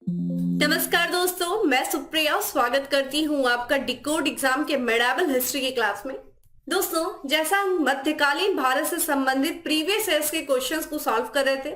नमस्कार दोस्तों, मैं सुप्रिया स्वागत करती हूँ आपका डिकोड एग्जाम के मेडाबल हिस्ट्री की क्लास में। दोस्तों, जैसा हम मध्यकालीन भारत से संबंधित प्रीवियस ईयर्स के क्वेश्चंस को सॉल्व कर रहे थे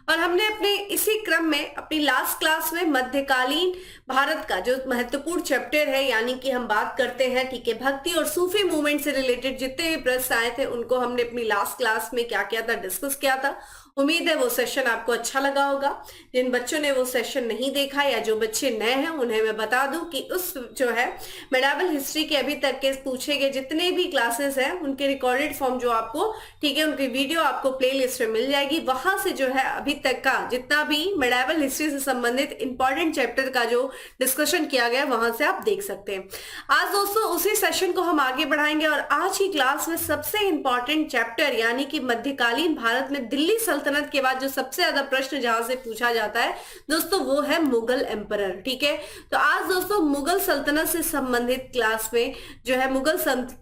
और हमने अपने इसी क्रम में अपनी लास्ट क्लास में मध्यकालीन भारत का जो महत्वपूर्ण चैप्टर है, यानी कि हम बात करते हैं ठीक है भक्ति और सूफी मूवमेंट से रिलेटेड जितने भी प्रश्न आए थे उनको हमने अपनी लास्ट क्लास में क्या किया था, डिस्कस किया था। उम्मीद है वो सेशन आपको अच्छा लगा होगा। जिन बच्चों ने वो सेशन नहीं देखा या जो बच्चे नए हैं उन्हें मैं बता दूं कि उस जो है मेडाबल हिस्ट्री के अभी तक के पूछे गए जितने भी क्लासेस हैं उनके रिकॉर्डेड फॉर्म जो आपको ठीक है उनकी वीडियो आपको प्लेलिस्ट में मिल जाएगी। वहां से जो है अभी तक का जितना भी मेडाबल हिस्ट्री से संबंधित इंपॉर्टेंट चैप्टर का जो डिस्कशन किया गया वहां से आप देख सकते हैं। आज दोस्तों उसी सेशन को हम आगे बढ़ाएंगे और आज की क्लास में सबसे इंपॉर्टेंट चैप्टर यानी कि मध्यकालीन भारत में दिल्ली सल्तनत के बाद जो सबसे ज्यादा प्रश्न जहां से पूछा जाता है दोस्तों वो है मुगल एम्परर। ठीक है, तो आज दोस्तों मुगल सल्तनत से संबंधित क्लास में जो है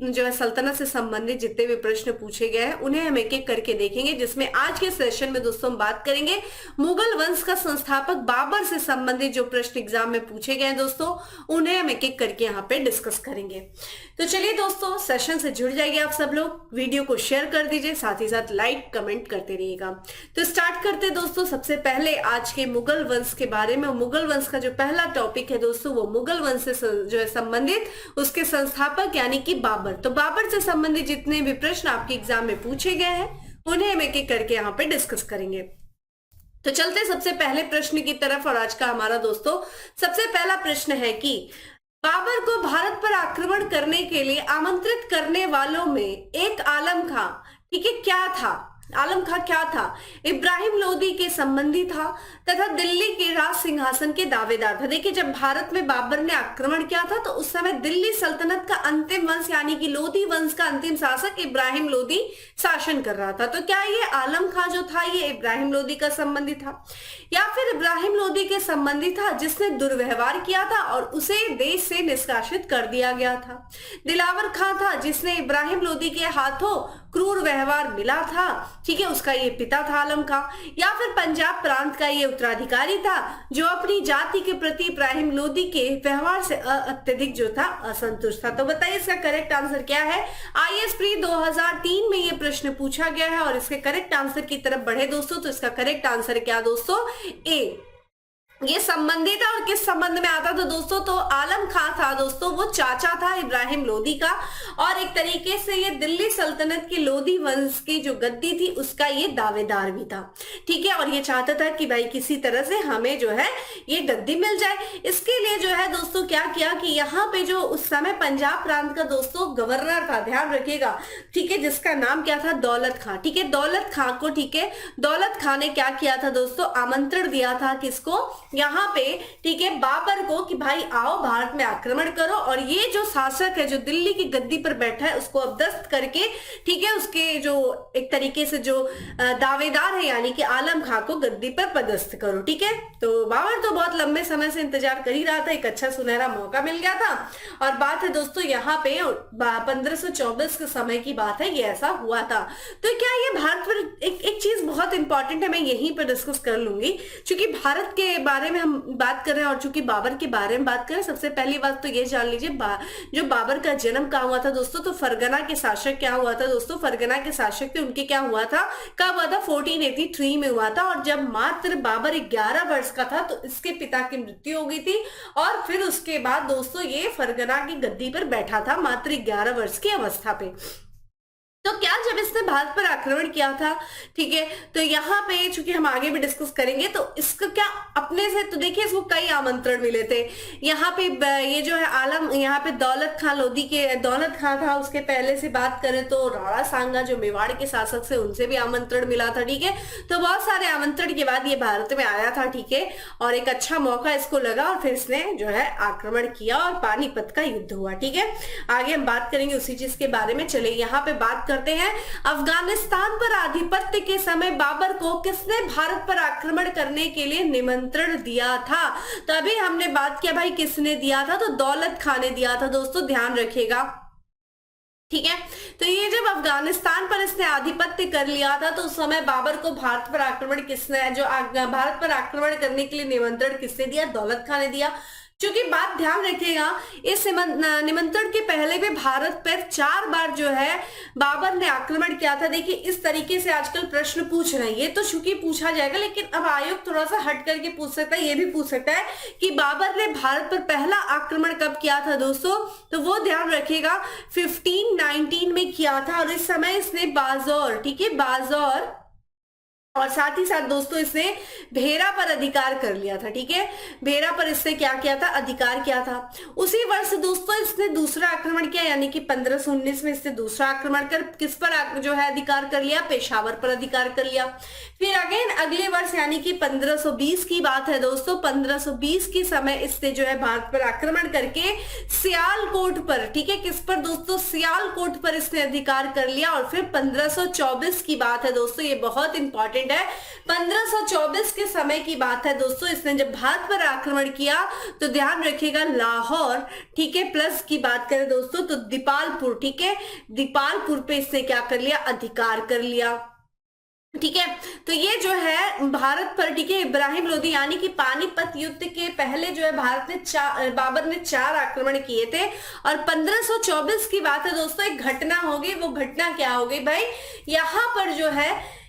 जो है सल्तनत से संबंधित जितने भी प्रश्न पूछे गए हैं उन्हें हम एक एक करके देखेंगे, जिसमें आज के सेशन में दोस्तों हम बात करेंगे मुगल वंश का संस्थापक बाबर से संबंधित जो प्रश्न एग्जाम में पूछे गए हैं दोस्तों उन्हें हम एक एक करके यहाँ पे डिस्कस करेंगे। तो चलिए दोस्तों, सेशन से जुड़ जाइए आप सब लोग, वीडियो को शेयर कर दीजिए, साथ ही साथ लाइक कमेंट करते रहिएगा। तो स्टार्ट करते हैं दोस्तों सबसे पहले आज के मुगल वंश के बारे में। मुगल वंश का जो पहला टॉपिक है दोस्तों वो मुगल वंश से जो है संबंधित उसके संस्थापक यानी कि बाबर। तो बाबर से संबंधित जितने भी प्रश्न आपके एग्जाम में पूछे गए हैं उन्हें हम एक एक करके यहाँ पे डिस्कस करेंगे। तो चलते सबसे पहले प्रश्न की तरफ और आज का हमारा दोस्तों सबसे पहला प्रश्न है कि बाबर को भारत पर आक्रमण करने के लिए आमंत्रित करने वालों में एक आलम खां ठीक है क्या था? आलम खां क्या था? इब्राहिम लोदी के संबंधी था तथा दिल्ली के राज सिंहासन के दावेदार था। देखिए, जब भारत में बाबर ने आक्रमण किया था तो उस समय दिल्ली सल्तनत का अंतिम वंश यानी कि लोदी वंश का अंतिम शासक इब्राहिम लोदी शासन कर रहा था। तो क्या ये आलम खां जो था ये इब्राहिम लोदी का संबंधी था या फिर इब्राहिम लोदी के संबंधी था जिसने दुर्व्यवहार किया था और उसे देश से निष्कासित कर दिया गया था? दिलावर खां था जिसने इब्राहिम लोदी के हाथों क्रूर व्यवहार मिला था, ठीक है, उसका ये पिता था आलम खां। या फिर पंजाब प्रांत का ये उत्तराधिकारी था जो अपनी जाति के प्रति इब्राहिम लोदी के व्यवहार से अत्यधिक जो था असंतुष्ट था। तो बताइए इसका करेक्ट आंसर क्या है? आईएएस प्री 2003 में ये प्रश्न पूछा गया है और इसके करेक्ट आंसर की तरफ बढ़े दोस्तों तो इसका करेक्ट आंसर क्या दोस्तों? ए। ये संबंधी था और किस संबंध में आता था दोस्तों? तो आलम खां था दोस्तों, वो चाचा था इब्राहिम लोदी का और एक तरीके से ये दिल्ली सल्तनत की लोदी वंश की जो गद्दी थी उसका ये दावेदार भी था। ठीक है, और ये चाहता था कि भाई किसी तरह से हमें जो है ये गद्दी मिल जाए। इसके लिए जो है दोस्तों क्या किया कि यहाँ पे जो उस समय पंजाब प्रांत का दोस्तों गवर्नर था, ध्यान रखिएगा, ठीक है, जिसका नाम क्या था? दौलत खां। ठीक है, दौलत खां को, ठीक है, दौलत खां ने क्या किया था दोस्तों? आमंत्रण दिया था किसको? यहाँ पे, ठीक है, बाबर को कि भाई आओ भारत में आक्रमण करो और ये जो शासक है जो दिल्ली की गद्दी पर बैठा है उसको अपदस्थ करके, ठीक है, उसके जो एक तरीके से जो दावेदार है यानी कि आलम खां को गद्दी पर पदस्थ करो। ठीक है, तो बाबर तो बहुत लंबे समय से इंतजार कर ही रहा था, एक अच्छा सुनहरा मौका मिल गया था। और बात है दोस्तों यहाँ पे 1524 के समय की बात है, ये ऐसा हुआ था। तो क्या ये भारत पर एक चीज बहुत इंपॉर्टेंट है, मैं यहीं पर डिस्कस कर लूंगी क्योंकि भारत के बारे में हम बात कर रहे हैं और चूंकि बाबर के बारे में बात करें, सबसे पहली बात तो ये जान लीजिए जो बाबर का जन्म कहाँ हुआ था दोस्तों? तो फरगना के शासक क्या हुआ था दोस्तों? फरगना के शासक थे उनके क्या हुआ था, कब हुआ था? 1483 में हुआ था। और जब मात्र बाबर 11 वर्ष का था तो इसके पिता की मृत्यु हो गई थी और फिर उसके बाद दोस्तों ये फरगना की गद्दी पर बैठा था मात्र 11 वर्ष की अवस्था पे। तो क्या जब इसने भारत पर आक्रमण किया था, ठीक है, तो यहाँ पे चूंकि हम आगे भी डिस्कस करेंगे तो इसका क्या अपने से, तो देखिए इसको कई आमंत्रण मिले थे। यहाँ पे ये जो है आलम, यहाँ पे दौलत खां लोदी के, दौलत खां था, उसके पहले से बात करें तो राणा सांगा जो मेवाड़ के शासक से उनसे भी आमंत्रण मिला था। ठीक है, तो बहुत सारे आमंत्रण के बाद ये भारत में आया था। ठीक है, और एक अच्छा मौका इसको लगा और फिर इसने जो है आक्रमण किया और पानीपत का युद्ध हुआ। ठीक है, आगे हम बात करेंगे उसी चीज के बारे में। चले यहाँ पे बात करते हैं अफगानिस्तान पर आधिपत्य के समय बाबर को किसने भारत पर आक्रमण करने के लिए निमंत्रण दिया था? तो अभी हमने बात किया भाई किसने दिया था, तो दौलत खां ने दिया था दोस्तों, ध्यान रखिएगा। ठीक है। तो ये जब अफगानिस्तान पर इसने आधिपत्य कर लिया था, तो उस समय बाबर को भारत पर आक्रमण किसने, भारत पर आक्रमण करने के लिए निमंत्रण किसने दिया? दौलत खां ने दिया। क्योंकि बात ध्यान रखिएगा, इस निमंत्रण के पहले भी भारत पर 4 बार जो है बाबर ने आक्रमण किया था। देखिए इस तरीके से आजकल प्रश्न पूछ रहे हैं, ये तो चूंकि पूछा जाएगा, लेकिन अब आयोग थोड़ा सा हट करके पूछ सकता है, ये भी पूछ सकता है कि बाबर ने भारत पर पहला आक्रमण कब किया था दोस्तों, तो वो ध्यान रखिएगा 1519 में किया था। और इस समय इसने बाजौर, ठीक है, बाजौर और साथ ही साथ दोस्तों इसने भेरा पर अधिकार कर लिया था। ठीक है, भेरा पर इसने क्या किया था? अधिकार किया था। उसी वर्ष दोस्तों इसने दूसरा आक्रमण किया, यानी कि 1519 में इसने दूसरा आक्रमण कर किस पर जो है अधिकार कर लिया? पेशावर पर अधिकार कर लिया। फिर अगेन अगले वर्ष यानी कि 1520 की बात है दोस्तों, 1520 के समय इसने जो है भारत पर आक्रमण करके सियालकोट पर, ठीक है, किस पर दोस्तों? सियालकोट पर इसने अधिकार कर लिया। और फिर 1524 की बात है दोस्तों, ये बहुत इंपॉर्टेंट है, 1524 के समय की बात है दोस्तों, इसने जब भारत पर आक्रमण किया तो ध्यान रखिएगा लाहौर, ठीक है, प्लस की बात करें दोस्तों तो दीपालपुर, ठीक है, दीपालपुर पे इसने क्या कर लिया? अधिकार कर लिया। ठीक है, तो ये जो है भारत पर, ठीक है, इब्राहिम लोदी यानी कि पानीपत युद्ध के पहले जो है भारत ने बाबर ने 4 आक्रमण किए थे। और 1524 की बात है दोस्तों, एक घटना हो गई। वो घटना क्या हो गई भाई? यहाँ पर जो है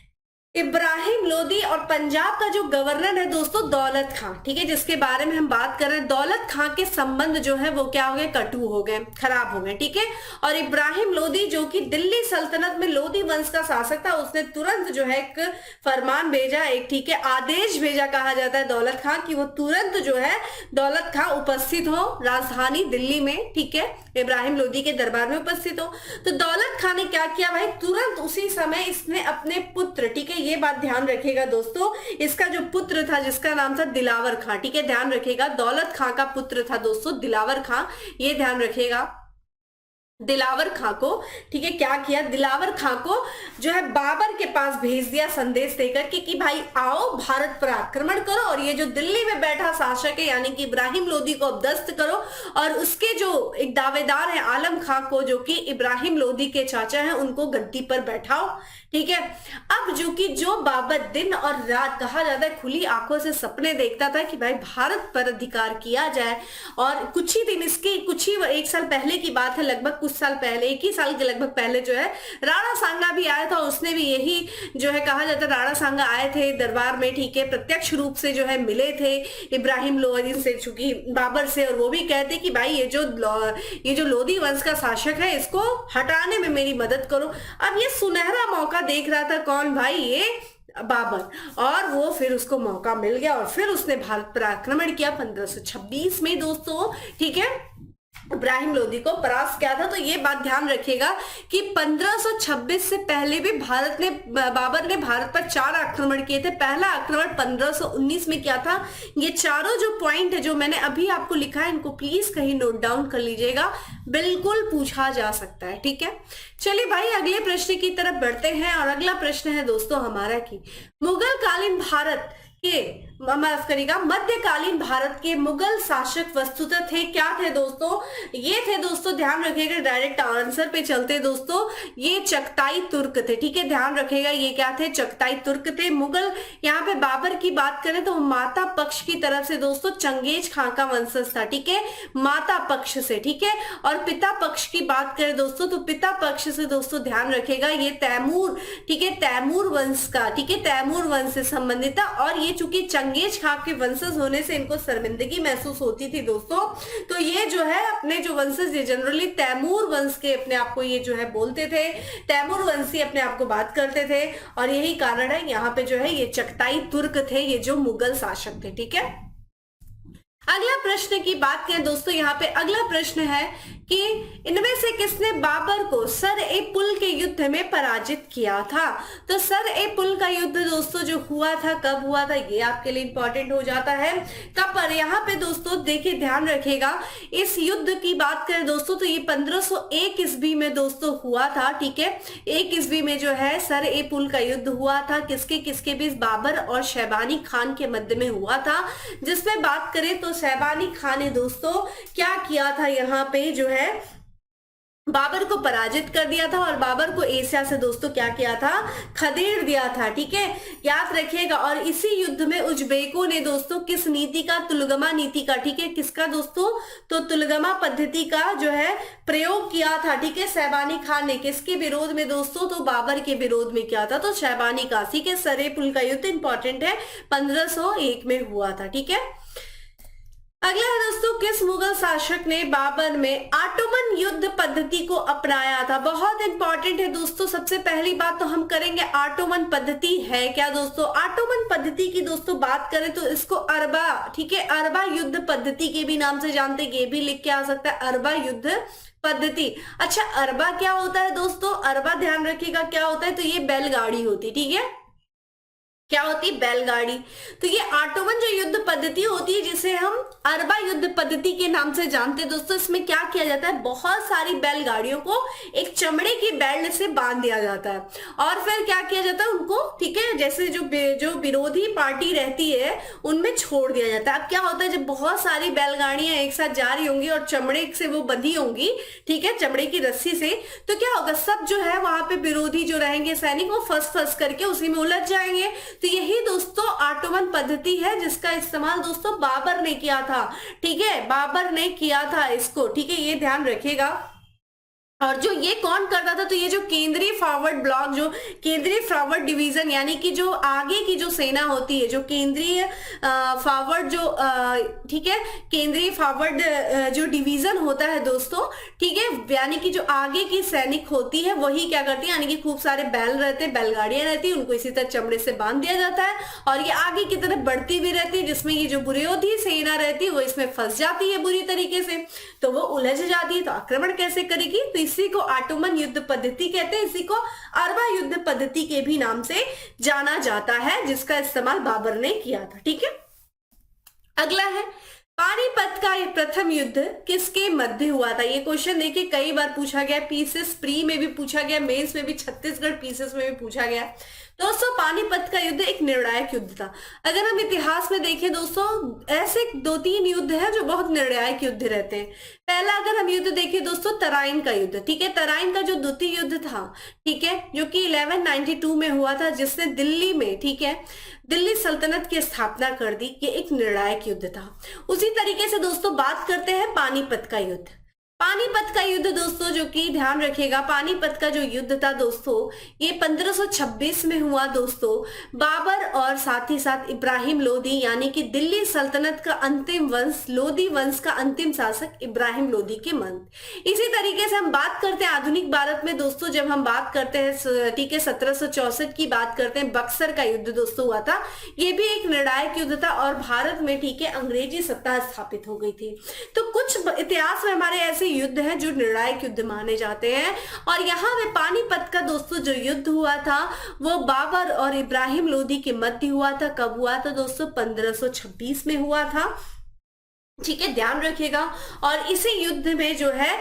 इब्राहिम लोदी और पंजाब का जो गवर्नर है दोस्तों दौलत खां, ठीक है, जिसके बारे में हम बात कर रहे हैं, दौलत खां के संबंध जो है वो क्या हो गए? कटु हो गए, खराब हो गए। ठीक है, और इब्राहिम लोदी जो कि दिल्ली सल्तनत में लोदी वंश का शासक था, उसने तुरंत जो है एक फरमान भेजा, एक, ठीक है, आदेश भेजा कहा जाता है दौलत खां कि वो तुरंत जो है दौलत खां उपस्थित हो राजधानी दिल्ली में, ठीक है, इब्राहिम लोदी के दरबार में उपस्थित हो। तो दौलत खां ने क्या किया भाई? तुरंत उसी समय इसने अपने पुत्र, ठीक है, ये बात ध्यान रखिएगा दोस्तों, इसका जो पुत्र था जिसका नाम था दिलावर खां, ठीक है, ध्यान रखिएगा, दौलत खां का पुत्र था दोस्तों दिलावर खां, ये ध्यान रखिएगा। दिलावर खां को, ठीक है, क्या किया? दिलावर खां को जो है बाबर के पास भेज दिया संदेश देकर कि भाई आओ भारत पर आक्रमण करो और ये जो दिल्ली में बैठा शासक है यानी कि इब्राहिम लोदी को अबदस्त करो, और उसके जो एक दावेदार है आलम खां को, जो कि इब्राहिम लोदी के चाचा हैं, उनको गद्दी पर बैठाओ। ठीक है, अब जो बाबर दिन और रात, कहा जाता है, खुली आंखों से सपने देखता था कि भाई भारत पर अधिकार किया जाए। और कुछ ही दिन इसकी, कुछ ही 1 साल पहले की बात है, लगभग कुछ साल पहले, 1 ही साल के लगभग पहले जो है राणा सांगा भी आया था, उसने भी यही जो है कहा जाता है, राणा सांगा आए थे दरबार में, ठीक है, प्रत्यक्ष रूप से जो है मिले थे इब्राहिम लोदी से, चूंकि बाबर से, और वो भी कहते कि भाई ये जो लोदी वंश का शासक है इसको हटाने में मेरी मदद करो। अब ये सुनहरा मौका देख रहा था कौन भाई? ये बाबर, और वो फिर उसको मौका मिल गया और फिर उसने भारत पर आक्रमण किया 1526 में दोस्तों, ठीक है, इब्राहिम लोदी को परास्त किया था। तो ये बात ध्यान रखिएगा कि 1526 से पहले भी बाबर ने भारत पर 4 आक्रमण किए थे। पहला आक्रमण 1519 में किया था। ये चारों जो पॉइंट है जो मैंने अभी आपको लिखा है, इनको प्लीज कहीं नोट डाउन कर लीजिएगा, बिल्कुल पूछा जा सकता है। ठीक है, चलिए भाई अगले प्रश्न की तरफ बढ़ते हैं। और अगला प्रश्न है दोस्तों हमारा कि मुगल कालीन भारत के, माफ करिएगा, मध्यकालीन भारत के मुगल शासक वस्तुतः थे क्या थे दोस्तों? ये थे दोस्तों, ध्यान रखिएगा, डायरेक्ट आंसर पे चलते दोस्तों, ये चगताई तुर्क थे। ठीक है, ध्यान रखिएगा, ये क्या थे? चगताई तुर्क थे। मुगल, यहाँ पे बाबर की बात करें तो माता पक्ष की तरफ से दोस्तों चंगेज खां का वंशज था। ठीक है, माता पक्ष से। ठीक है, और पिता पक्ष की बात करें दोस्तों तो पिता पक्ष से दोस्तों ध्यान रखिएगा, ये तैमूर, ठीक है, तैमूर वंश का, ठीक है, तैमूर वंश से संबंधित था। और ये चूंकि चंगेज खां के वंशज होने से इनको शर्मिंदगी महसूस होती थी दोस्तों, तो ये जो है अपने जो वंशज, ये जनरली तैमूर वंश के अपने आप को ये जो है बोलते थे, तैमूर वंशी अपने आप को बात करते थे। और यही कारण है यहाँ पे जो है ये चगताई तुर्क थे, ये जो मुगल शासक थे। ठीक है, अगला प्रश्न की बात करें दोस्तों, यहाँ पे अगला प्रश्न है कि इनमें से किसने बाबर को सर ए पुल के युद्ध में पराजित किया था? तो सर ए पुल का युद्ध दोस्तों जो हुआ था, कब हुआ था, ये आपके लिए इंपॉर्टेंट हो जाता है। कब पर? यहाँ पे दोस्तों देखिए, ध्यान रखिएगा, इस युद्ध की बात करें दोस्तों तो ये 1501 ईस्वी में दोस्तों हुआ था। ठीक है, 1 ईस्वी में जो है सर ए पुल का युद्ध हुआ था। किसके किसके बीच? बाबर और शैबानी खान के मध्य में हुआ था। जिसमें बात करें तो शैबानी खान ने दोस्तों क्या किया था, यहाँ पे जो है बाबर को पराजित कर दिया था और बाबर को एशिया से दोस्तों क्या किया था, खदेड़ दिया था। ठीक है, याद रखिएगा। और इसी युद्ध में उज्बेकों ने दोस्तों किस नीति का, तुलगमा नीति का, ठीक है, किसका दोस्तों, तो तुलगमा पद्धति का जो है प्रयोग किया था। ठीक है, शैबानी खान ने किसके विरोध में दोस्तों, तो बाबर के विरोध में किया था, तो शैबानी का। ठीक है, सरे पुल का युद्ध इंपॉर्टेंट है, 1501 में हुआ था। ठीक है, अगला है दोस्तों, किस मुगल शासक ने बाबर में ऑटोमन युद्ध पद्धति को अपनाया था। बहुत इंपॉर्टेंट है दोस्तों। सबसे पहली बात तो हम करेंगे ऑटोमन पद्धति है क्या दोस्तों। ऑटोमन पद्धति की दोस्तों बात करें तो इसको अरबा, ठीक है, अरबा युद्ध पद्धति के भी नाम से जानते हैं, ये भी लिख के आ सकता है, अरबा युद्ध पद्धति। अच्छा, अरबा क्या होता है दोस्तों, अरबा ध्यान रखिएगा क्या होता है, तो ये बैलगाड़ी होती, ठीक है, क्या होती है, बैलगाड़ी। तो ये ऑटोमन जो युद्ध पद्धति होती है जिसे हम अरबा युद्ध पद्धति के नाम से जानते हैं दोस्तों, इसमें क्या किया जाता है, बहुत सारी बैलगाड़ियों को एक चमड़े की बेल्ट से बांध दिया जाता है और फिर क्या किया जाता है उनको, ठीक है, जैसे जो विरोधी पार्टी रहती है उनमें छोड़ दिया जाता है। अब क्या होता है, जब बहुत सारी बैलगाड़ियां एक साथ जा रही होंगी और चमड़े से वो बंधी होंगी, ठीक है, चमड़े की रस्सी से, तो क्या होगा, सब जो है वहां पे विरोधी जो रहेंगे सैनिक वो फंस करके उसी में उलझ जाएंगे। तो यही दोस्तों ऑटोमन पद्धति है जिसका इस्तेमाल दोस्तों बाबर ने किया था। ठीक है, बाबर ने किया था इसको, ठीक है, ये ध्यान रखिएगा। और जो ये कौन करता था, तो ये जो केंद्रीय फॉरवर्ड ब्लॉक, जो केंद्रीय फॉरवर्ड डिवीजन, यानी कि जो आगे की जो सेना होती है, जो केंद्रीय फॉरवर्ड जो ठीक है, केंद्रीय फॉरवर्ड जो डिवीजन होता है दोस्तों, ठीक है, यानी कि जो आगे की सैनिक होती है वही क्या करती है, यानी कि खूब सारे बैल रहते हैं, बैलगाड़ियां रहती है, उनको इसी तरह चमड़े से बांध दिया जाता है और ये आगे की तरफ बढ़ती भी रहती है, जिसमें ये जो विरोधी सेना रहती है वो इसमें फंस जाती है बुरी तरीके से, तो वो उलझ जाती है, तो आक्रमण कैसे करेगी, तो इसी को ऑटोमन युद्ध पद्धति कहते हैं। इसी को अरबा युद्ध पद्धति के भी नाम से जाना जाता है, जिसका इस्तेमाल बाबर ने किया था। ठीक है, अगला है पानीपत का ये प्रथम युद्ध किसके मध्य हुआ था। ये क्वेश्चन देखिए कई बार पूछा गया, पीसेस प्री में भी पूछा गया, मेंस में भी, छत्तीसगढ़ पीसेस में भी पूछा गया। दोस्तों पानीपत का युद्ध एक निर्णायक युद्ध था। अगर हम इतिहास में देखें दोस्तों, ऐसे 2-3 युद्ध है जो बहुत निर्णायक युद्ध रहते हैं। पहला अगर हम युद्ध देखें दोस्तों, तराइन का युद्ध, ठीक है, तराइन का जो द्वितीय युद्ध था, ठीक है, जो कि 1192 में हुआ था, जिसने दिल्ली में, ठीक है, दिल्ली सल्तनत की स्थापना कर दी, ये एक निर्णायक युद्ध था। उसी तरीके से दोस्तों बात करते हैं पानीपत का युद्ध। पानीपत का युद्ध दोस्तों, जो कि ध्यान रखिएगा, पानीपत का जो युद्ध था दोस्तों, ये 1526 में हुआ दोस्तों। बाबर और साथ ही साथ इब्राहिम लोदी, यानी कि दिल्ली सल्तनत का अंतिम वंश, लोदी वंश का अंतिम शासक इब्राहिम लोदी के मंत्र। इसी तरीके से हम बात करते हैं आधुनिक भारत में दोस्तों, जब हम बात करते हैं, ठीक है, 1764 की बात करते हैं, बक्सर का युद्ध दोस्तों हुआ था। ये भी एक निर्णायक युद्ध था और भारत में, ठीक है, अंग्रेजी सत्ता स्थापित हो गई थी। तो कुछ इतिहास में हमारे ऐसे युद्ध है जो निर्णायक युद्ध माने जाते हैं। और यहाँ पे पानीपत का दोस्तों जो युद्ध हुआ था वो बाबर और इब्राहिम लोदी के मध्य हुआ था। कब हुआ था दोस्तों, 1526 में हुआ था। ठीक है, ध्यान रखिएगा। और इसी युद्ध में जो है,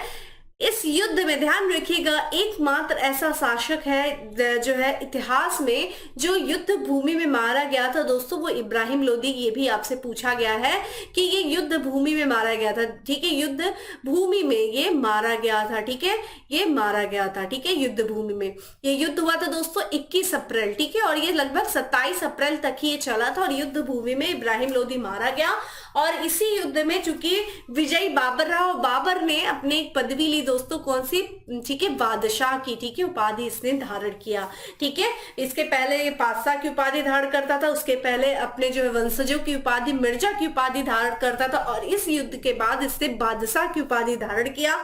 इस युद्ध में ध्यान रखिएगा, एकमात्र ऐसा शासक है जो है इतिहास में जो युद्ध भूमि में मारा गया था दोस्तों, वो इब्राहिम लोदी। ये भी आपसे पूछा गया है कि ये युद्ध भूमि में मारा गया था, ठीक है, युद्ध भूमि में ये मारा गया था, ठीक है, ये मारा गया था, ठीक है, युद्ध भूमि में ये युद्ध हुआ था दोस्तों 21 अप्रैल, ठीक है, और ये लगभग 27 अप्रैल तक ही ये चला था और युद्ध भूमि में इब्राहिम लोदी मारा गया। और इसी युद्ध में चूंकि विजयी बाबर रहा और बाबर ने अपने एक पदवी ली दोस्तों, कौन सी, ठीक है, बादशाह की, ठीक है, उपाधि इसने धारण किया। ठीक है, इसके पहले ये बादशाह की उपाधि धारण करता था, उसके पहले अपने जो वंशजों की उपाधि, मिर्जा की उपाधि धारण करता था और इस युद्ध के बाद इसने बादशाह की उपाधि धारण किया।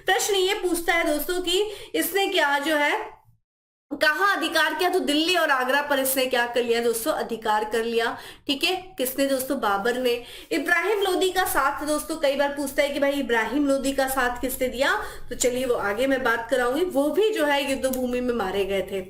प्रश्न ये पूछता है दोस्तों कि इसने क्या जो है कहाँ अधिकार किया, तो दिल्ली और आगरा पर इसने क्या कर लिया दोस्तों, अधिकार कर लिया। ठीक है, किसने दोस्तों, बाबर ने। इब्राहिम लोदी का साथ दोस्तों कई बार पूछता है कि भाई इब्राहिम लोदी का साथ किसने दिया, तो चलिए वो आगे मैं बात कराऊंगी, वो भी जो है युद्ध भूमि में मारे गए थे।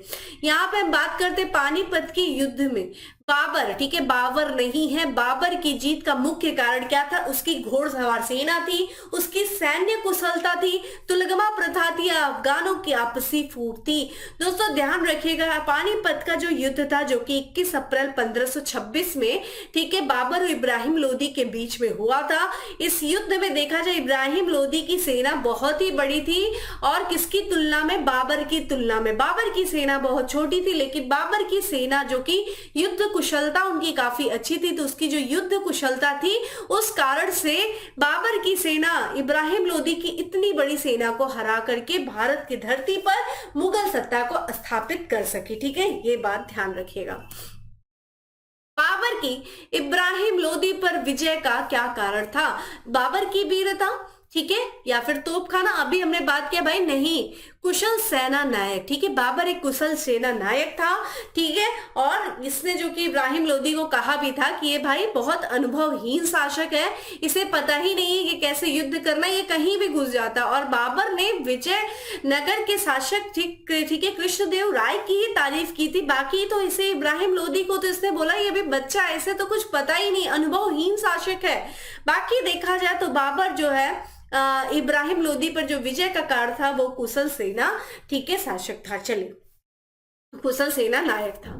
यहाँ पे हम बात करते हैं पानीपत की युद्ध में बाबर, ठीक है, बाबर नहीं है। बाबर की जीत का मुख्य कारण क्या था? उसकी घोड़सवार सेना थी, उसकी सैन्य कुशलता थी, तुलगमा प्रथा थी, अफगानों की आपसी फूट थी। दोस्तों ध्यान रखिएगा, पानीपत का जो युद्ध था जो कि 21 अप्रैल 1526 में, ठीक है, बाबर और इब्राहिम लोदी के बीच में हुआ था। इस युद्ध में देखा जाए इब्राहिम लोदी की सेना बहुत ही बड़ी थी और किसकी तुलना में? बाबर की तुलना में। बाबर की सेना बहुत छोटी थी, लेकिन बाबर की सेना जो कि युद्ध कुशलता उनकी काफी अच्छी थी, तो उसकी जो युद्ध कुशलता थी उस कारण से बाबर की सेना इब्राहिम लोदी की इतनी बड़ी सेना को हरा करके भारत की धरती पर मुगल सत्ता को स्थापित कर सकी। ठीक है, ये बात ध्यान रखिएगा। बाबर की इब्राहिम लोदी पर विजय का क्या कारण था? बाबर की वीरता, ठीक है, या फिर तोपखाना? अभी हमने बात किया भाई नहीं, कुशल सेना नायक। ठीक है, बाबर एक कुशल सेना नायक था, ठीक है, और इसने जो कि इब्राहिम लोदी को कहा भी था कि ये भाई बहुत अनुभवहीन शासक है, इसे पता ही नहीं है कि कैसे युद्ध करना, ये कहीं भी घुस जाता। और बाबर ने विजय नगर के शासक, ठीक है, कृष्णदेव राय की ही तारीफ की थी। बाकी तो इसे इब्राहिम लोदी को तो इसने बोला ये भी बच्चा, ऐसे तो कुछ पता ही नहीं, अनुभवहीन शासक है। बाकी देखा जाए तो बाबर जो है इब्राहिम लोदी पर जो विजय का कारण था वो कुशल सेना, ठीक है, शासक था। चलिए, कुशल सेना नायक था।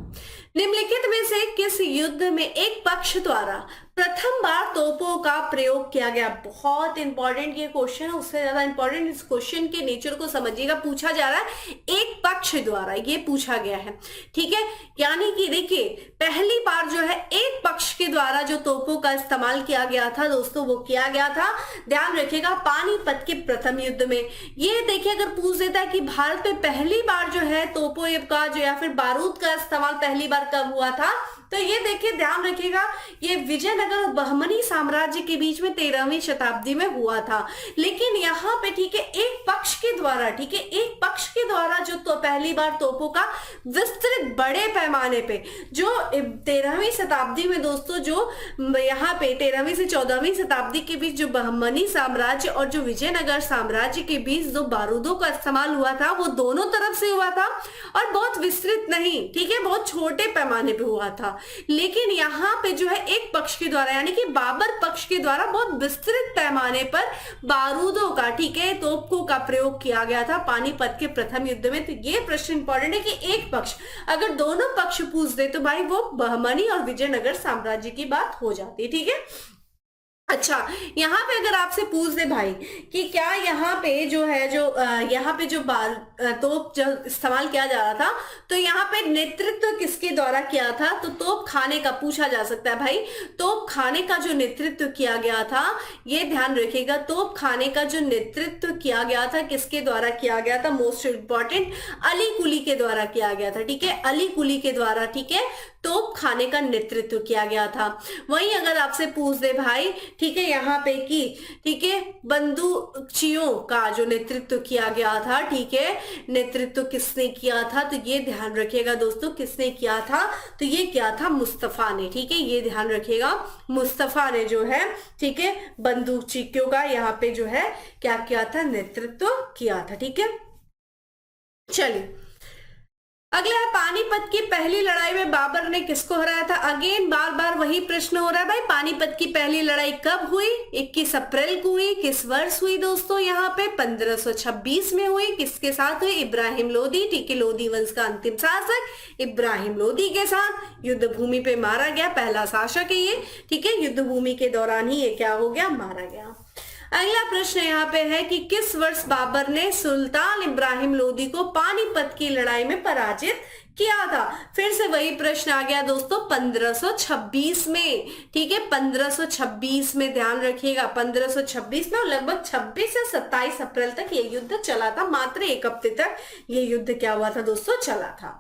निम्नलिखित में से किस युद्ध में एक पक्ष द्वारा प्रथम बार तोपों का प्रयोग किया गया? बहुत इंपॉर्टेंट ये क्वेश्चन है, उससे ज्यादा इंपॉर्टेंट इस क्वेश्चन के नेचर को समझिएगा। पूछा जा रहा है एक पक्ष द्वारा, ये पूछा गया है, ठीक है, यानी कि देखिए पहली बार जो है एक पक्ष के द्वारा जो तोपों का इस्तेमाल किया गया था दोस्तों, वो किया गया था, ध्यान रखिएगा, पानीपत के प्रथम युद्ध में। ये देखिए अगर पूछ देता है कि भारत में पहली बार जो है तोपों का जो या फिर बारूद का इस्तेमाल पहली बार कब हुआ था, तो ये देखिए ध्यान रखिएगा, ये विजयनगर और बहमनी साम्राज्य के बीच में 13वीं शताब्दी में हुआ था। लेकिन यहाँ पे ठीक है एक पक्ष के द्वारा, ठीक है, एक पक्ष के द्वारा जो तो पहली बार तोपों का विस्तृत बड़े पैमाने पे जो 13वीं शताब्दी में दोस्तों, जो यहाँ पे 13वीं से 14वीं शताब्दी के बीच जो बहमनी साम्राज्य और जो विजयनगर साम्राज्य के बीच जो बारूदों का इस्तेमाल हुआ था वो दोनों तरफ से हुआ था और बहुत विस्तृत नहीं, ठीक है, बहुत छोटे पैमाने पे हुआ था। लेकिन यहाँ पे जो है एक पक्ष के द्वारा यानी कि बाबर पक्ष के द्वारा बहुत विस्तृत पैमाने पर बारूदों का, ठीक है, तोपों का प्रयोग किया गया था पानीपत के प्रथम युद्ध में। तो ये प्रश्न इंपॉर्टेंट है कि एक पक्ष, अगर दोनों पक्ष पूछ दे तो भाई वो बहमनी और विजयनगर साम्राज्य की बात हो जाती है, ठीक है। अच्छा, यहाँ पे अगर आपसे पूछ दे भाई कि क्या यहाँ पे जो है जो यहाँ पे जो तोप जो इस्तेमाल किया जा रहा था, तो यहाँ पे नेतृत्व किसके द्वारा किया था, तो तोप खाने का पूछा जा सकता है भाई। तोप खाने का जो नेतृत्व किया गया था, ये ध्यान रखिएगा, तोप खाने का जो नेतृत्व किया गया था किसके द्वारा किया गया था, मोस्ट इंपॉर्टेंट अली कुली के द्वारा किया गया था, ठीक है, अली कुली के द्वारा, ठीक है, तोप खाने का नेतृत्व किया गया था। वहीं अगर आपसे पूछ दे भाई, ठीक है, यहाँ पे कि ठीक है बंदूकचियों का जो नेतृत्व किया गया था, ठीक है, नेतृत्व किसने किया था, तो ये ध्यान रखिएगा दोस्तों, किसने किया था, तो ये क्या था, मुस्तफा ने, ठीक है, ये ध्यान रखिएगा, मुस्तफा ने जो है, ठीक है, बंदूकचियों का यहाँ पे जो है क्या किया था, नेतृत्व किया था, ठीक है। चलिए अगला है, पानीपत की पहली लड़ाई में बाबर ने किसको हराया था? अगेन बार बार वही प्रश्न हो रहा है भाई, पानीपत की पहली लड़ाई कब हुई? 21 अप्रैल को हुई। किस वर्ष हुई दोस्तों? यहाँ पे 1526 में हुई। किसके साथ हुई? इब्राहिम लोदी, ठीक है, लोदी वंश का अंतिम शासक इब्राहिम लोदी के साथ युद्ध भूमि पे मारा गया, पहला शासक है ये, ठीक है, युद्ध भूमि के दौरान ही ये क्या हो गया, मारा गया। अगला प्रश्न यहाँ पे है कि किस वर्ष बाबर ने सुल्तान इब्राहिम लोदी को पानीपत की लड़ाई में पराजित किया था? फिर से वही प्रश्न आ गया दोस्तों, 1526 में, ठीक है, 1526 में, ध्यान रखिएगा 1526 में, और लगभग 26 से 27 अप्रैल तक ये युद्ध चला था, मात्र एक हफ्ते तक ये युद्ध क्या हुआ था दोस्तों, चला था।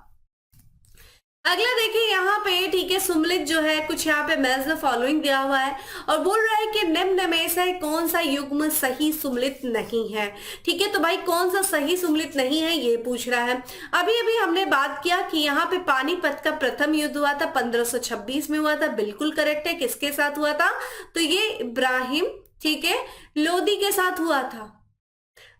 अगला देखिए यहाँ पे, ठीक है, सुमलित जो है कुछ यहाँ पे मैच द फॉलोइंग दिया हुआ है और बोल रहा है कि निम्न में से कौन सा युग्म सही सुमलित नहीं है, ठीक है, तो भाई कौन सा सही सुमलित नहीं है ये पूछ रहा है। अभी अभी हमने बात किया कि यहाँ पे पानीपत का प्रथम युद्ध हुआ था, 1526 में हुआ था, बिल्कुल करेक्ट है। किसके साथ हुआ था? तो ये इब्राहिम, ठीक है, लोदी के साथ हुआ था।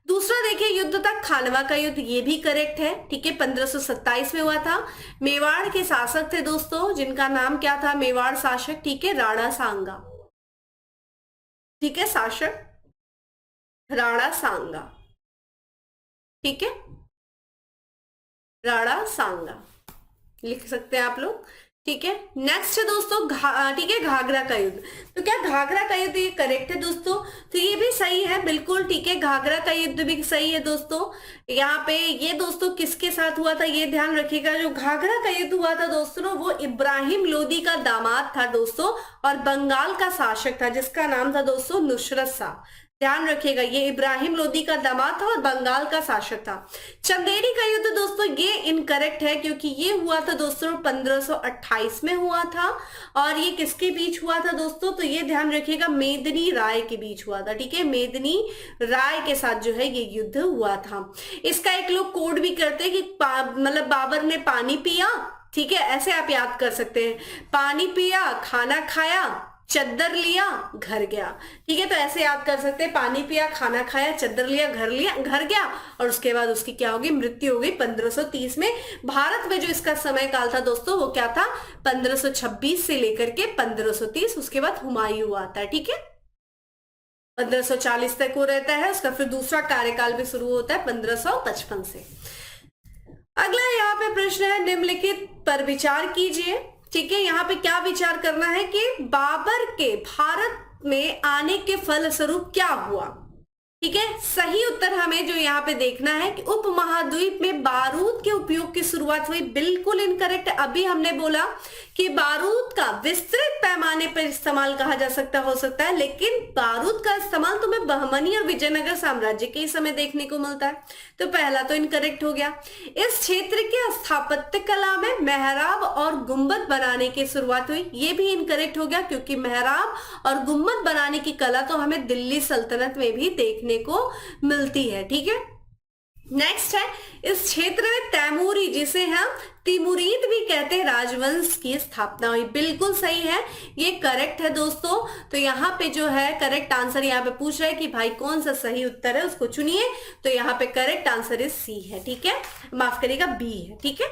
दूसरा देखिए, युद्ध तक खानवा का युद्ध, ये भी करेक्ट है, ठीक है, 1527 में हुआ था। मेवाड़ के शासक थे दोस्तों, जिनका नाम क्या था, मेवाड़ शासक, ठीक है, राणा सांगा, ठीक है, शासक राणा सांगा, ठीक है, राणा सांगा लिख सकते हैं आप लोग, ठीक है। नेक्स्ट है दोस्तों ठीक है, घाघरा का युद्ध। तो क्या घाघरा का युद्ध ये करेक्ट है दोस्तों? तो ये भी सही है, बिल्कुल ठीक है, घाघरा का युद्ध भी सही है दोस्तों। यहाँ पे ये दोस्तों किसके साथ हुआ था, ये ध्यान रखिएगा। जो घाघरा का युद्ध हुआ था दोस्तों, वो इब्राहिम लोदी का दामाद था दोस्तों, और बंगाल का शासक था, जिसका नाम था दोस्तों नुसरत शाह। ध्यान रखिएगा, ये इब्राहिम लोदी का दामाद था और बंगाल का शासक था। चंदेरी का युद्ध दोस्तों ये इनकरेक्ट है, क्योंकि ये हुआ था दोस्तों 1528 में हुआ था, और ये किसके बीच हुआ था दोस्तों? तो ये ध्यान रखिएगा, मेदिनी राय के बीच हुआ था, ठीक है, मेदिनी राय के साथ जो है ये युद्ध हुआ था। इसका एक लोग कोड भी करते हैं कि मतलब बाबर ने पानी पिया, ठीक है, ऐसे आप याद कर सकते हैं, पानी पिया, खाना खाया, चद्दर लिया, घर गया, ठीक है, तो ऐसे याद कर सकते हैं, पानी पिया, खाना खाया, चद्दर लिया, घर गया, और उसके बाद उसकी क्या होगी, मृत्यु होगी 1530 में। भारत में जो इसका समय काल था दोस्तों, वो क्या था, 1526 से लेकर के 1530, उसके बाद हुमायूं आता है, ठीक है, 1540 तक वो रहता है, उसका फिर दूसरा कार्यकाल भी शुरू होता है 1555 से। अगला यहाँ पे प्रश्न है, निम्नलिखित पर विचार कीजिए, ठीक है। यहाँ पे क्या विचार करना है कि बाबर के भारत में आने के फलस्वरूप क्या हुआ, ठीक है। सही उत्तर हमें जो यहाँ पे देखना है कि उपमहाद्वीप में बारूद के उपयोग की शुरुआत हुई, बिल्कुल इनकरेक्ट। अभी हमने बोला कि बारूद का विस्तृत पैमाने पर इस्तेमाल कहा जा सकता हो सकता है, लेकिन बारूद का इस्तेमाल तुम्हें बहमनी और विजयनगर साम्राज्य के समय देखने को मिलता है, तो पहला तो इनकरेक्ट हो गया। इस क्षेत्र के स्थापत्य कला में मेहराब और गुंबद बनाने की शुरुआत हुई, ये भी इनकरेक्ट हो गया, क्योंकि मेहराब और गुंबद बनाने की कला तो हमें दिल्ली सल्तनत में भी देखने को मिलती है, ठीक है। नेक्स्ट है, इस क्षेत्र में तैमूरी, जिसे हम तिमुरीद भी कहते हैं, राजवंश की स्थापना हुई, बिल्कुल सही है, ये करेक्ट है दोस्तों। तो यहाँ पे जो है करेक्ट आंसर, यहाँ पे पूछ रहा है कि भाई कौन सा सही उत्तर है, उसको चुनिए। तो यहाँ पे करेक्ट आंसर इज सी है, ठीक है, माफ करिएगा बी है, ठीक है।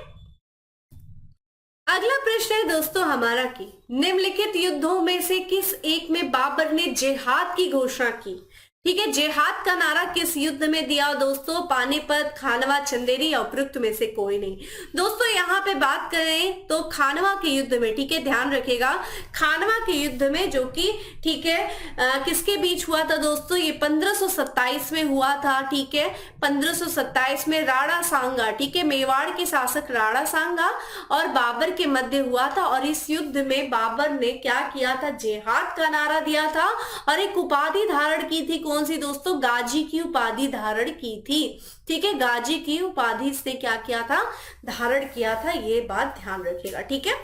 अगला प्रश्न है दोस्तों हमारा कि निम्नलिखित युद्धों में से किस एक में बाबर ने जिहाद की घोषणा की, ठीक है। जिहाद का नारा किस युद्ध में दिया दोस्तों? पानीपत, खानवा, चंदेरी या उपयुक्त में से कोई नहीं। दोस्तों यहाँ पे बात करें तो खानवा के युद्ध में, ठीक है, ध्यान रखिएगा, खानवा के युद्ध में, जो कि ठीक है किसके बीच हुआ था दोस्तों? ये 1527 में हुआ था, ठीक है, 1527 में राणा सांगा, ठीक है, मेवाड़ के शासक राणा सांगा और बाबर के मध्य हुआ था। और इस युद्ध में बाबर ने क्या किया था? जिहाद का नारा दिया था और एक उपाधि धारण की थी, कौन सी दोस्तों? गाजी की उपाधि धारण की थी, ठीक है, गाजी की उपाधि से क्या किया था? धारण किया था, ये बात ध्यान रखिएगा, ठीक है।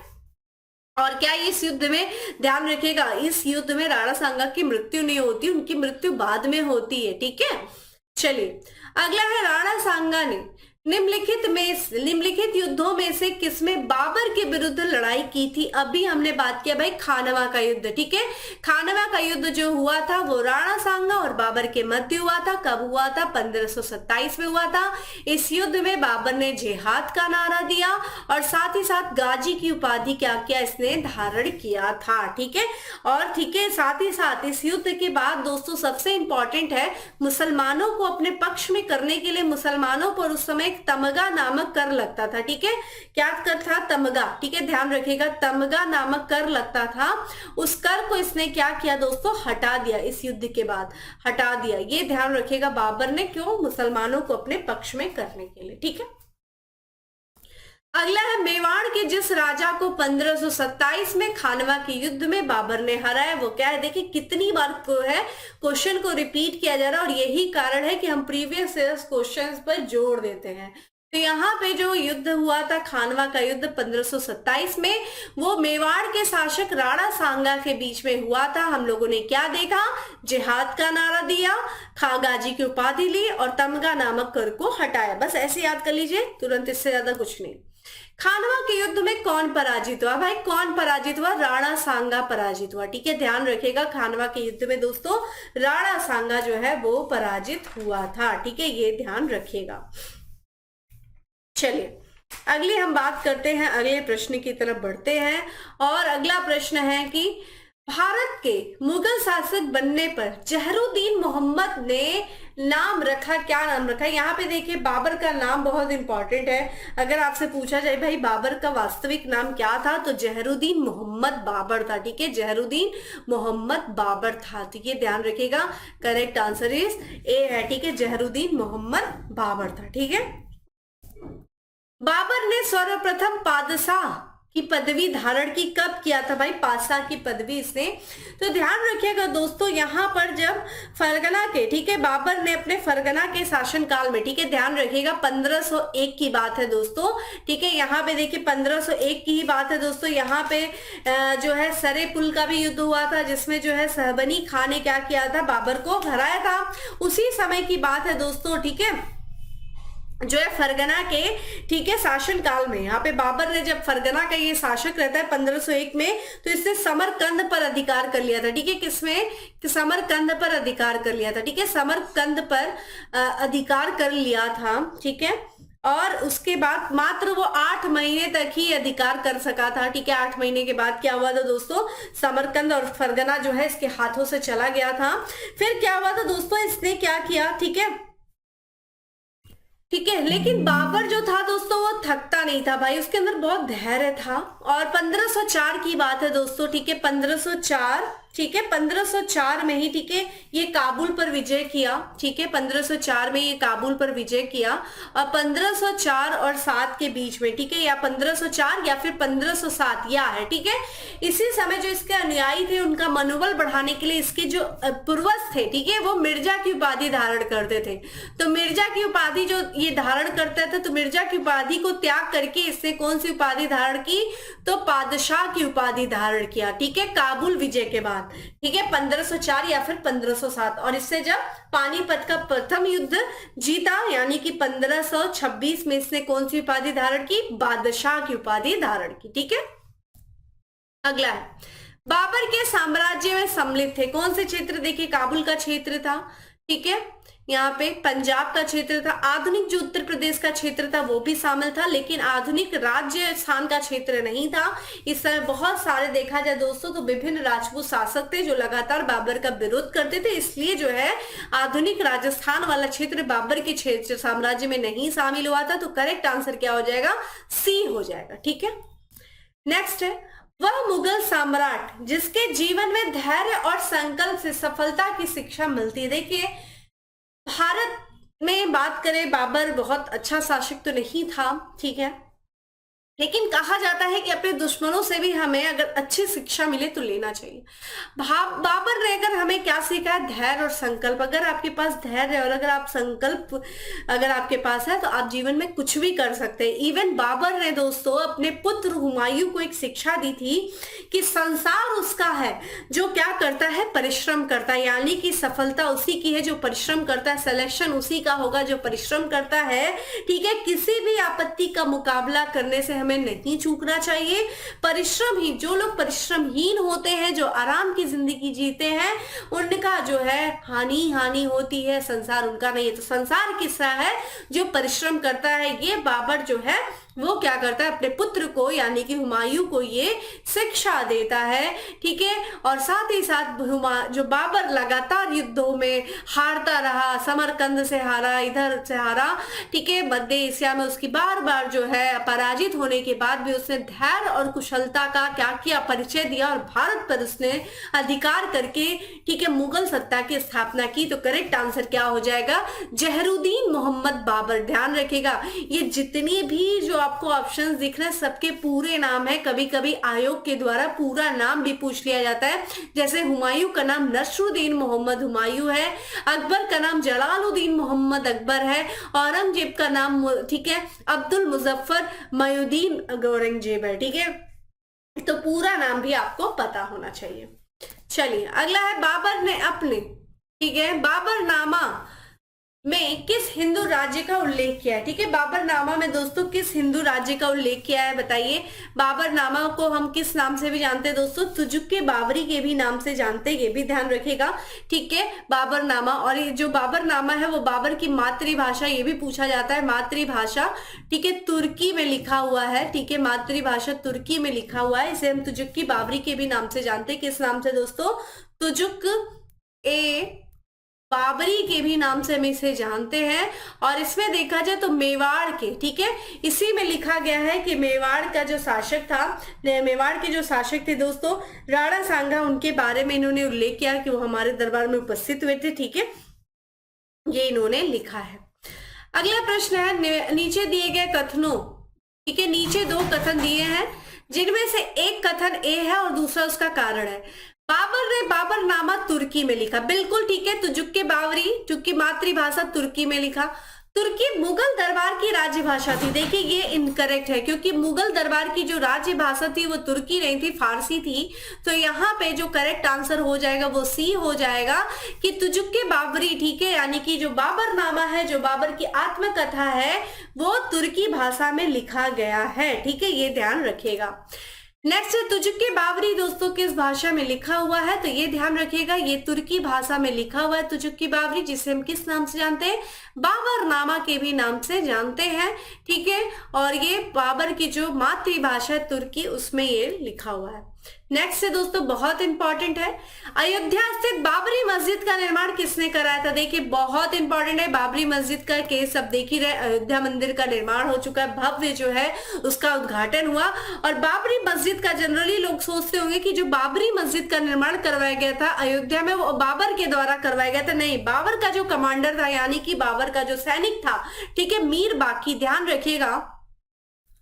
और क्या इस युद्ध में ध्यान रखिएगा, इस युद्ध में राणा सांगा की मृत्यु नहीं होती, उनकी मृत्यु बाद में होती है, ठीक है। चलिए अगला है, राणा सांगा ने निम्नलिखित युद्धों में से किसमें बाबर के विरुद्ध लड़ाई की थी? अभी हमने बात किया भाई खानवा का युद्ध, ठीक है, खानवा का युद्ध जो हुआ था वो राणा सांगा और बाबर के मध्य हुआ था। कब हुआ था? 1527 में हुआ था। इस युद्ध में बाबर ने जिहाद का नारा दिया और साथ ही साथ गाजी की उपाधि क्या किया? इसने धारण किया था, ठीक है। और ठीक है, साथ ही साथ इस युद्ध के बाद दोस्तों सबसे इंपॉर्टेंट है, मुसलमानों को अपने पक्ष में करने के लिए मुसलमानों पर उस समय तमगा नामक कर लगता था, ठीक है, क्या कर था? तमगा, ठीक है, ध्यान रखिएगा, तमगा नामक कर लगता था। उस कर को इसने क्या किया दोस्तों? हटा दिया, इस युद्ध के बाद हटा दिया, ये ध्यान रखिएगा बाबर ने, क्यों? मुसलमानों को अपने पक्ष में करने के लिए, ठीक है। अगला है, मेवाड़ के जिस राजा को 1527 में खानवा के युद्ध में बाबर ने हराया वो क्या है? देखिए कितनी बार को है क्वेश्चन को रिपीट किया जा रहा है और यही कारण है कि हम प्रीवियस क्वेश्चंस पर जोर देते हैं। तो यहाँ पे जो युद्ध हुआ था खानवा का युद्ध 1527 में, वो मेवाड़ के शासक राणा सांगा के बीच में हुआ था। हम लोगों ने क्या देखा? जिहाद का नारा दिया, खागाजी की उपाधि ली और तमगा नामक कर को हटाया। बस ऐसे याद कर लीजिए तुरंत, इससे ज्यादा कुछ नहीं। खानवा के युद्ध में कौन पराजित हुआ भाई? कौन पराजित हुआ? राणा सांगा पराजित हुआ। ठीक है, ध्यान रखिएगा, खानवा के युद्ध में दोस्तों राणा सांगा जो है वो पराजित हुआ था। ठीक है, ये ध्यान रखिएगा। चलिए अगली हम बात करते हैं, अगले प्रश्न की तरफ बढ़ते हैं। और अगला प्रश्न है कि भारत के मुगल शासक बनने पर जहरुद्दीन मोहम्मद ने नाम रखा, क्या नाम रखा? यहाँ पे देखिए बाबर का नाम बहुत इंपॉर्टेंट है। अगर आपसे पूछा जाए भाई बाबर का वास्तविक नाम क्या था, तो जहरुद्दीन मोहम्मद बाबर था। ठीक है, जहरुद्दीन मोहम्मद बाबर था। ठीक है, ध्यान रखिएगा, करेक्ट आंसर इज ए है। ठीक है, जहरुद्दीन मोहम्मद बाबर था। ठीक है, बाबर ने सर्वप्रथम पादशाह की पदवी धारण की कब किया था भाई? पादशाह की पदवी इसने, तो ध्यान रखिएगा दोस्तों यहाँ पर जब फरगना के, ठीक है, बाबर ने अपने फरगना के शासनकाल में, ठीक है, ध्यान रखिएगा 1501 की बात है दोस्तों। ठीक है, यहाँ पे देखिए 1501 की ही बात है दोस्तों। यहाँ पे जो है सरे पुल का भी युद्ध हुआ था, जिसमें जो है सहबनी खां ने क्या किया था? बाबर को हराया था। उसी समय की बात है दोस्तों। ठीक है, जो है फरगना के, ठीक है, शासन काल में, यहाँ पे बाबर ने जब फरगना का ये शासक रहता है 1501 में, तो इसने समरकंद पर अधिकार कर लिया था। ठीक है, किसमें? समरकंद पर अधिकार कर लिया था। ठीक है, समरकंद पर अधिकार कर लिया था। ठीक है, और उसके बाद मात्र वो 8 महीने तक ही अधिकार कर सका था। ठीक है, 8 महीने के बाद क्या हुआ था दोस्तों? समरकंद और फरगना जो है इसके हाथों से चला गया था। फिर क्या हुआ था दोस्तों? इसने क्या किया? ठीक है, ठीक है, लेकिन बाबर जो था दोस्तों वो थकता नहीं था भाई, उसके अंदर बहुत धैर्य था। और 1504 की बात है दोस्तों। ठीक है, 1504, ठीक है, 1504 में ही, ठीक है, ये काबुल पर विजय किया। ठीक है, 1504 में ये काबुल पर विजय किया। और 1504 और 7 के बीच में, ठीक है, या 1504 या फिर 1507 या है। ठीक है, इसी समय जो इसके अनुयायी थे उनका मनोबल बढ़ाने के लिए इसके जो पूर्वज थे, ठीक है, वो मिर्जा की उपाधि धारण करते थे। तो मिर्जा की उपाधि जो ये धारण करते थे, तो मिर्जा की उपाधि को त्याग करके इसने कौन सी उपाधि धारण की? तो पादशाह की उपाधि धारण किया। ठीक है, काबुल विजय के बाद। ठीक है, 1504 या फिर 1507। और इससे जब पानीपत का प्रथम युद्ध जीता, यानी कि 1526 में इसने कौन सी उपाधि धारण की? बादशाह की उपाधि धारण की। ठीक है, अगला है, बाबर के साम्राज्य में सम्मिलित थे कौन से क्षेत्र? देखिए काबुल का क्षेत्र था। ठीक है, यहाँ पे पंजाब का क्षेत्र था, आधुनिक जो उत्तर प्रदेश का क्षेत्र था वो भी शामिल था, लेकिन आधुनिक राजस्थान का क्षेत्र नहीं था। इस समय बहुत सारे देखा जाए दोस्तों तो विभिन्न राजपूत शासक थे जो लगातार बाबर का विरोध करते थे, इसलिए जो है आधुनिक राजस्थान वाला क्षेत्र बाबर के क्षेत्र साम्राज्य में नहीं शामिल हुआ था। तो करेक्ट आंसर क्या हो जाएगा? सी हो जाएगा। ठीक है, नेक्स्ट है, वह मुगल सम्राट जिसके जीवन में धैर्य और संकल्प से सफलता की शिक्षा मिलती है। देखिए भारत में बात करें, बाबर बहुत अच्छा शासक तो नहीं था, ठीक है, लेकिन कहा जाता है कि अपने दुश्मनों से भी हमें अगर अच्छी शिक्षा मिले तो लेना चाहिए। बाबर ने अगर हमें क्या सीखा है? धैर्य और संकल्प। अगर आपके पास धैर्य और अगर आप संकल्प अगर आपके पास है तो आप जीवन में कुछ भी कर सकते हैं। इवन बाबर ने दोस्तों अपने पुत्र हुमायूं को एक शिक्षा दी थी कि संसार उसका है जो क्या करता है? परिश्रम करता है, यानी कि सफलता उसी की है जो परिश्रम करता है, सिलेक्शन उसी का होगा जो परिश्रम करता है। ठीक है, किसी भी आपत्ति का मुकाबला करने से हमें नहीं चूकना चाहिए। परिश्रम ही, जो लोग परिश्रमहीन होते हैं, जो आराम की जिंदगी जीते हैं, उनका जो है हानि होती है, संसार उनका नहीं है। तो संसार किसका है? जो परिश्रम करता है। ये बाबर जो है वो क्या करता है? अपने पुत्र को यानी कि हुमायूं को ये शिक्षा देता है। ठीक है, और साथ ही साथ जो बाबर लगातार युद्धों में हारता रहा, समरकंद से हारा, इधर से हारा, ठीक है, मध्य एशिया में उसकी बार बार जो है पराजित होने के बाद भी उसने धैर्य और कुशलता का क्या किया? परिचय दिया और भारत पर उसने अधिकार करके, ठीक है, मुगल सत्ता की स्थापना की। तो करेक्ट आंसर क्या हो जाएगा? जहरुद्दीन मोहम्मद बाबर। ध्यान रखिएगा, ये जितनी भी जो आपको ऑप्शंस दिख रहे हैं सबके पूरे नाम है। कभी कभी आयोग के द्वारा पूरा नाम भी पूछ लिया जाता है, जैसे हुमायूं का नाम नसरुद्दीन मोहम्मद हुमायूं है, अकबर का नाम जलालुद्दीन मोहम्मद अकबर है, औरंगजेब का नाम, ठीक है, अब्दुल मुजफ्फर मयूद्दीन औरंगजेब है। ठीक है, तो पूरा नाम भी आपको पता होना चाहिए। चलिए अगला है, बाबर ने अपने, ठीक है, बाबरनामा में किस हिंदू राज्य का उल्लेख किया है? ठीक है, बाबरनामा में दोस्तों किस हिंदू राज्य का उल्लेख किया है बताइए। बाबरनामा को हम किस नाम से भी जानते हैं दोस्तों? तुजुक बाबरी के भी नाम से जानते हैं, ये भी ध्यान रखिएगा। ठीक है, बाबरनामा। और ये जो बाबरनामा है वो बाबर की मातृभाषा, ये भी पूछा जाता है, मातृभाषा ठीक है तुर्की में लिखा हुआ है। ठीक है, मातृभाषा तुर्की में लिखा हुआ है, इसे हम तुजुक बाबरी के भी नाम से जानते हैं। किस नाम से दोस्तों? तुजुक ए बाबरी के भी नाम से हम इसे जानते हैं। और इसमें देखा जाए तो मेवाड़ के, ठीक है, इसी में लिखा गया है कि मेवाड़ का जो शासक था, मेवाड़ के जो शासक थे दोस्तों राणा सांगा, उनके बारे में इन्होंने उल्लेख किया कि वो हमारे दरबार में उपस्थित हुए थे। ठीक है, ये इन्होंने लिखा है। अगला प्रश्न है, नीचे दिए गए कथनों, ठीक है, नीचे दो कथन दिए हैं जिनमें से एक कथन ए है और दूसरा उसका कारण है। बाबर ने बाबरनामा तुर्की में लिखा, बिल्कुल ठीक है, तुजुक बाबरी चूंकि मातृभाषा तुर्की में लिखा। तुर्की मुगल दरबार की राज्य भाषा थी। देखिए ये इनकरेक्ट है, क्योंकि मुगल दरबार की जो राज्य भाषा थी वो तुर्की नहीं थी, फारसी थी। तो यहाँ पे जो करेक्ट आंसर हो जाएगा वो सी हो जाएगा कि तुजुक बाबरी, ठीक है, यानी कि जो बाबरनामा है, जो बाबर की आत्मकथा है, वो तुर्की भाषा में लिखा गया है। ठीक है, ये ध्यान रखिएगा। नेक्स्ट है तुजुक बाबरी दोस्तों किस भाषा में लिखा हुआ है? तो ये ध्यान रखिएगा, ये तुर्की भाषा में लिखा हुआ है तुजुक बाबरी, जिसे हम किस नाम से जानते हैं? बाबरनामा के भी नाम से जानते हैं। ठीक है, और ये बाबर की जो मातृभाषा है तुर्की, उसमें ये लिखा हुआ है। नेक्स्ट है दोस्तों बहुत इंपॉर्टेंट है, अयोध्या स्थित बाबरी मस्जिद का निर्माण किसने कराया था? देखिए बहुत इंपॉर्टेंट है, बाबरी मस्जिद का केस अब देख ही रहे, अयोध्या मंदिर का निर्माण हो चुका है, भव्य जो है उसका उद्घाटन हुआ। और बाबरी मस्जिद का जनरली लोग सोचते होंगे कि जो बाबरी मस्जिद का निर्माण करवाया गया था अयोध्या में वो बाबर के द्वारा करवाया गया था। नहीं, बाबर का जो कमांडर था, यानी कि बाबर का जो सैनिक था, ठीक है, मीर बाकी, ध्यान रखिएगा,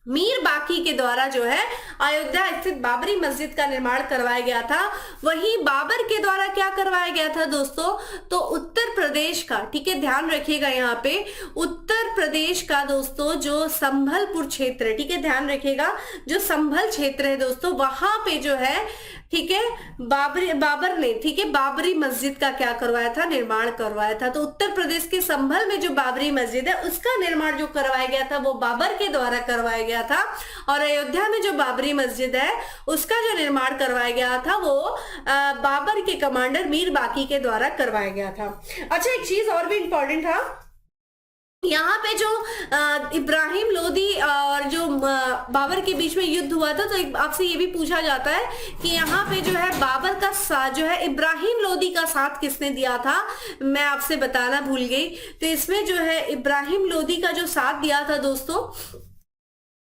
मीर बाकी के द्वारा जो है अयोध्या स्थित बाबरी मस्जिद का निर्माण करवाया गया था। वहीं बाबर के द्वारा क्या करवाया गया था दोस्तों? तो उत्तर प्रदेश का, ठीक है, ध्यान रखिएगा, यहाँ पे उत्तर प्रदेश का दोस्तों जो संभलपुर क्षेत्र है, ठीक है, ध्यान रखिएगा, जो संभल क्षेत्र है दोस्तों, वहां पे जो है, ठीक है, बाबर ने, ठीक है, बाबरी मस्जिद का क्या करवाया था? निर्माण करवाया था। तो उत्तर प्रदेश के संभल में जो बाबरी मस्जिद है उसका निर्माण जो करवाया गया था वो बाबर के द्वारा करवाया गया था। और अयोध्या में जो बाबरी मस्जिद है उसका जो निर्माण करवाया गया था वो बाबर के कमांडर मीर बाकी के द्वारा करवाया गया था। अच्छा, एक चीज और भी इंपॉर्टेंट था, यहाँ पे जो इब्राहिम लोदी और जो बाबर के बीच में युद्ध हुआ था, तो आपसे ये भी पूछा जाता है कि यहाँ पे जो है बाबर का साथ जो है इब्राहिम लोदी का साथ किसने दिया था? मैं आपसे बताना भूल गई। तो इसमें जो है इब्राहिम लोदी का जो साथ दिया था दोस्तों,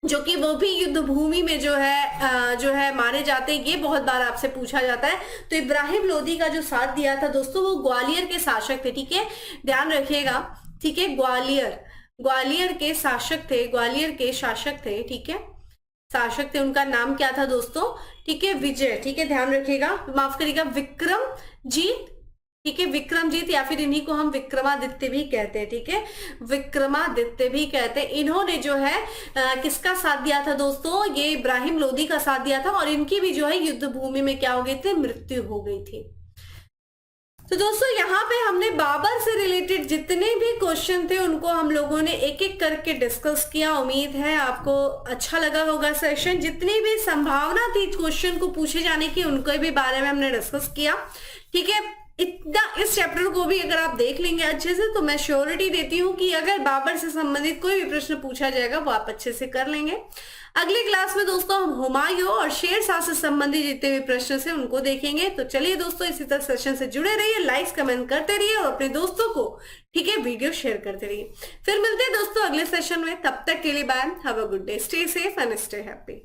जो कि वो भी युद्ध भूमि में जो है मारे जाते हैं, ये बहुत बार आपसे पूछा जाता है। तो इब्राहिम लोदी का जो साथ दिया था दोस्तों वो ग्वालियर के शासक थे। ठीक है, ध्यान रखिएगा, ठीक है, ग्वालियर के शासक थे, ग्वालियर के शासक थे, ठीक है, शासक थे, उनका नाम क्या था दोस्तों? ठीक है, विजय, ठीक है, ध्यान रखिएगा, माफ करिएगा, विक्रमजीत, ठीक है, विक्रमजीत, या फिर इन्हीं को हम विक्रमादित्य भी कहते हैं। ठीक है, विक्रमादित्य भी कहते हैं। इन्होंने जो है किसका साथ दिया था दोस्तों? ये इब्राहिम लोदी का साथ दिया था, और इनकी भी जो है युद्ध भूमि में क्या हो गई थी? मृत्यु हो गई थी। तो दोस्तों यहाँ पे हमने बाबर से रिलेटेड जितने भी क्वेश्चन थे उनको हम लोगों ने एक एक करके डिस्कस किया। उम्मीद है आपको अच्छा लगा होगा सेशन। जितनी भी संभावना थी क्वेश्चन को पूछे जाने की उनके भी बारे में हमने डिस्कस किया। ठीक है, इतना इस चैप्टर को भी अगर आप देख लेंगे अच्छे से तो मैं श्योरिटी देती हूँ कि अगर बाबर से संबंधित कोई भी प्रश्न पूछा जाएगा वो आप अच्छे से कर लेंगे। अगली क्लास में दोस्तों हम हुमायूं और शेर शाह से संबंधित जितने भी प्रश्न से उनको देखेंगे। तो चलिए दोस्तों, इसी तरह सेशन से जुड़े रहिए, लाइक्स कमेंट करते रहिए और अपने दोस्तों को, ठीक है, वीडियो शेयर करते रहिए। फिर मिलते हैं दोस्तों अगले सेशन में, तब तक के लिए bye, have a good day, stay safe and stay happy.